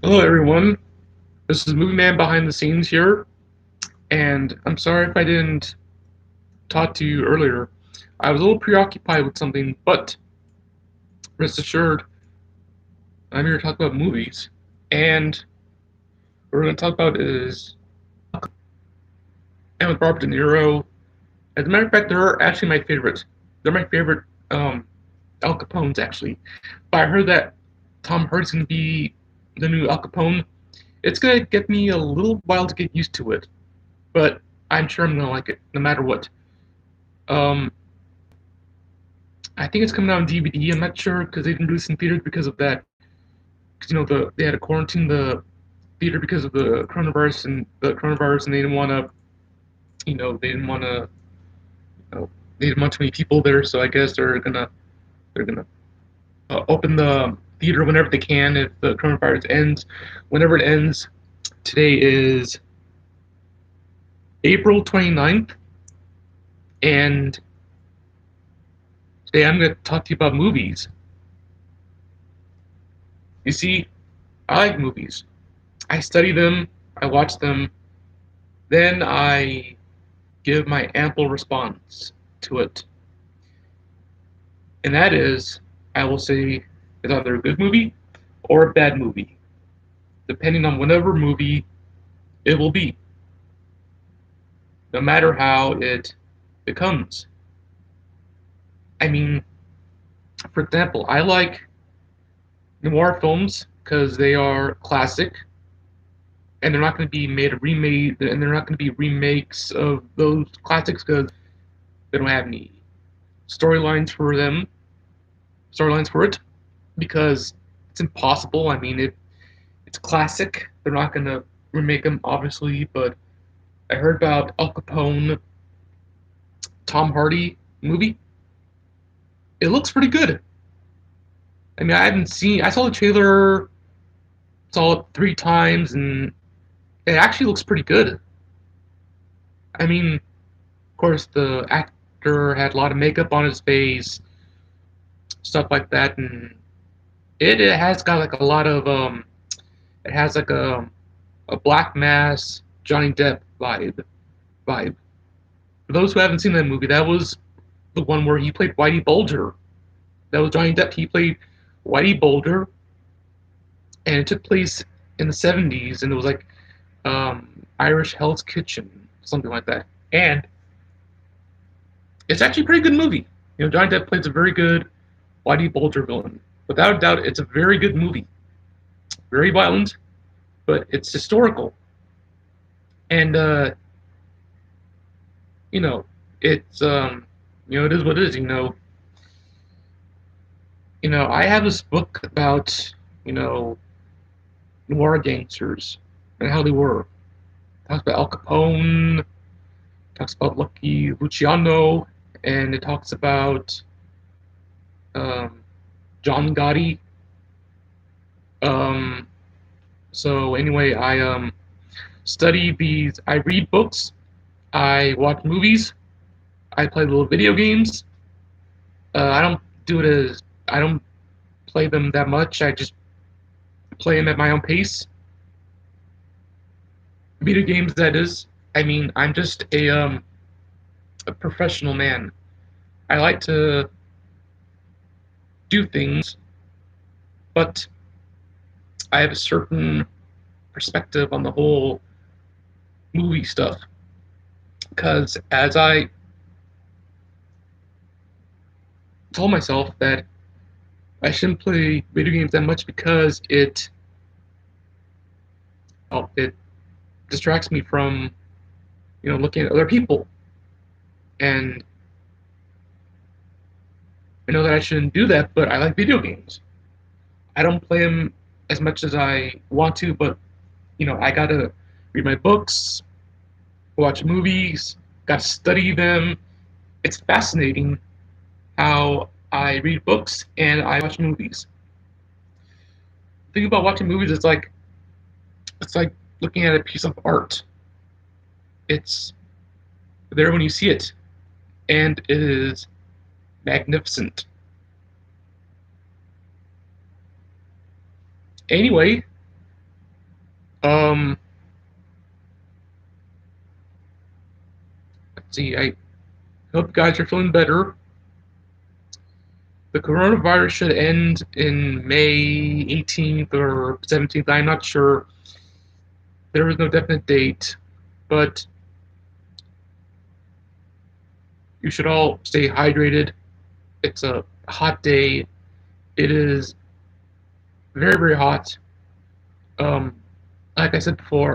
Hello, everyone. This is Movie Man behind the scenes here, and I'm sorry if I didn't talk to you earlier. I was a little preoccupied with something, but rest assured, I'm here to talk about movies. And what we're going to talk about is and with Robert De Niro. As a matter of fact, they're actually my favorite. They're my favorite Al Capones, actually. But I heard that Tom Hardy's going to be the new Al Capone. It's going to get me a little while to get used to it, but I'm sure I'm going to like it no matter what. Um, I think it's coming out on DVD. I'm not sure because they didn't release in theaters because of that. Because they had to quarantine the theater because of the coronavirus, and they didn't want to, they didn't want to, you know, they didn't want too many people there. So I guess they're gonna open the theater whenever they can if the coronavirus ends. Whenever it ends, today is April 29th, and today I'm going to talk to you about movies. You see, I like movies. I study them, I watch them, then I give my ample response to it. And that is, I will say, it's either a good movie or a bad movie, depending on whatever movie it will be, no matter how it becomes. I mean, for example, I like noir films because they are classic and they're not going to be remade, and they're not going to be remakes of those classics because they don't have any storylines for them, storylines for it, because it's impossible. I mean, it's classic. They're not gonna remake them, obviously, but I heard about Al Capone, Tom Hardy movie. It looks pretty good. I mean, I saw the trailer, saw it 3 times, and it actually looks pretty good. I mean, of course, the actor had a lot of makeup on his face, stuff like that, and it has got like a lot of it has like a Black Mass Johnny Depp vibe. For those who haven't seen that movie, that was the one where he played Whitey Bulger. That was Johnny Depp. He played Whitey Bulger, and it took place in the '70s, and it was like Irish Hell's Kitchen, something like that. And it's actually a pretty good movie. Johnny Depp plays a very good Whitey Bulger villain. Without a doubt, it's a very good movie. Very violent, but it's historical, and you know, it's it is what it is. I have this book about you know noir gangsters and how they were. It talks about Al Capone, talks about Lucky Luciano, and it talks about um, John Gotti. Um, so anyway, I study these. I read books. I watch movies. I play little video games. I don't do it as I don't play them that much. I just play them at my own pace. Video games, that is. I mean, I'm just a professional man. I like to do things, but I have a certain perspective on the whole movie stuff. Because as I told myself that I shouldn't play video games that much because it distracts me from looking at other people, and I know that I shouldn't do that. But I like video games. I don't play them as much as I want to, but I gotta read my books, watch movies, gotta study them. It's fascinating how I read books and I watch movies. The thing about watching movies is it's like looking at a piece of art. It's there when you see it, and it is magnificent. Anyway, Um, let's see. I hope you guys are feeling better. The coronavirus should end in May 18th or 17th. I'm not sure. There is no definite date, but you should all stay hydrated. It's a hot day. It is very, very hot. Um, like I said before,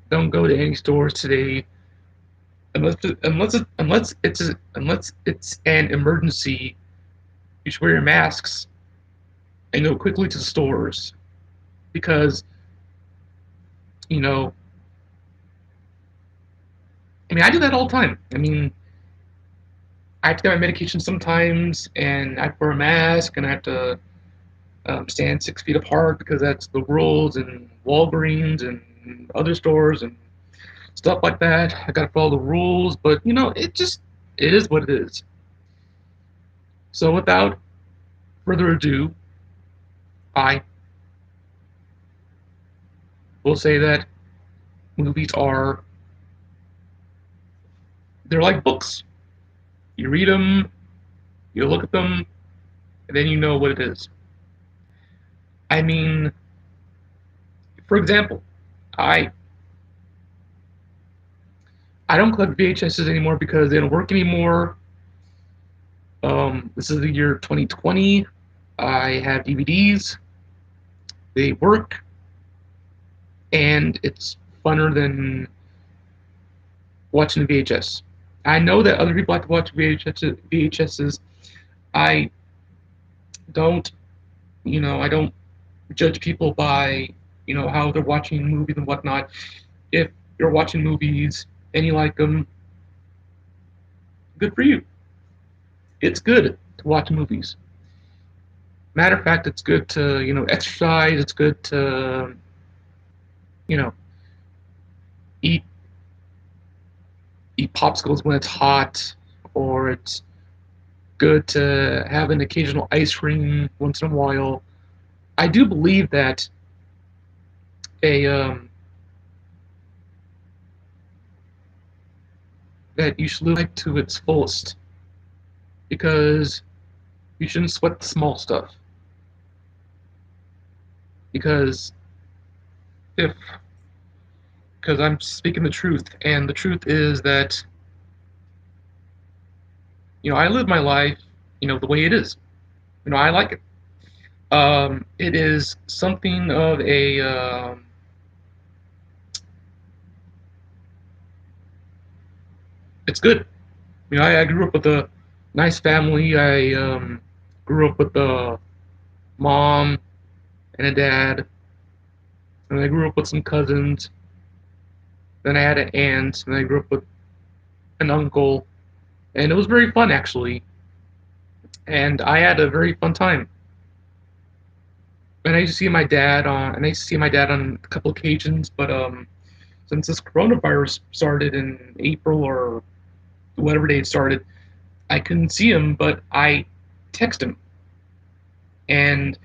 don't go to any stores today unless it's an emergency. You should wear your masks and go quickly to the stores because you know. I mean, I do that all the time. I mean, I have to get my medication sometimes, and I have to wear a mask, and I have to stand 6 feet apart because that's the rules in Walgreens and other stores and stuff like that. I gotta follow the rules, but it is what it is. So without further ado, I will say that movies are they're like books. You read them, you look at them, and then you know what it is. I mean, for example, I I don't collect VHSs anymore because they don't work anymore. This is the year 2020. I have DVDs. They work, and it's funner than watching the VHS. I know that other people like to watch VHSs. I don't, I don't judge people by, how they're watching movies and whatnot. If you're watching movies and you like them, good for you. It's good to watch movies. Matter of fact, it's good to, exercise. It's good to, you know, eat eat popsicles when it's hot, or it's good to have an occasional ice cream once in a while. I do believe that a that you should live life to its fullest because you shouldn't sweat the small stuff. Because if because I'm speaking the truth, and the truth is that I live my life, the way it is. I like it. It is something of a it's good. I grew up with a nice family. I grew up with a mom and a dad, and I grew up with some cousins. Then I had an aunt, and I grew up with an uncle, and it was very fun actually. And I had a very fun time. And I used to see my dad on a couple occasions, but since this coronavirus started in April or whatever day it started, I couldn't see him, but I text him, and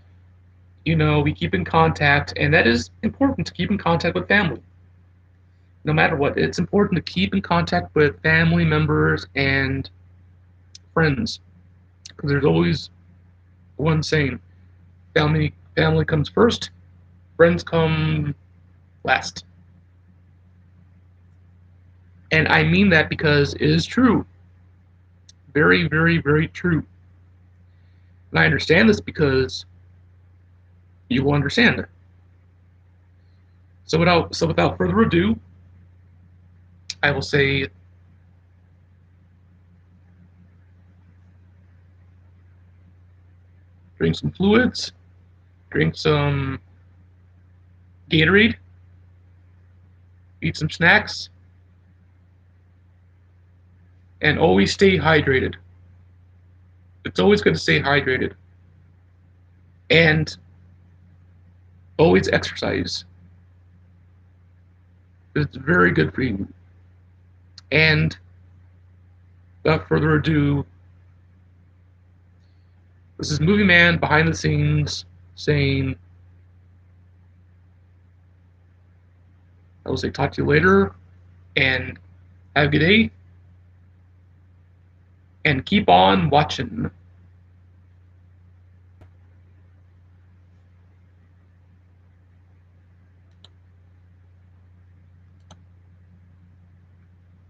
we keep in contact, and that is important to keep in contact with family. No matter what, it's important to keep in contact with family members and friends because there's always one saying: family comes first, friends come last. And I mean that because it is true, very, very, very true. And I understand this because you will understand it. So without further ado, I will say drink some fluids, drink some Gatorade, eat some snacks, and always stay hydrated. It's always good to stay hydrated. And always exercise. It's very good for you. And without further ado, this is Movie Man behind the scenes saying I will say talk to you later, and have a good day, and keep on watching.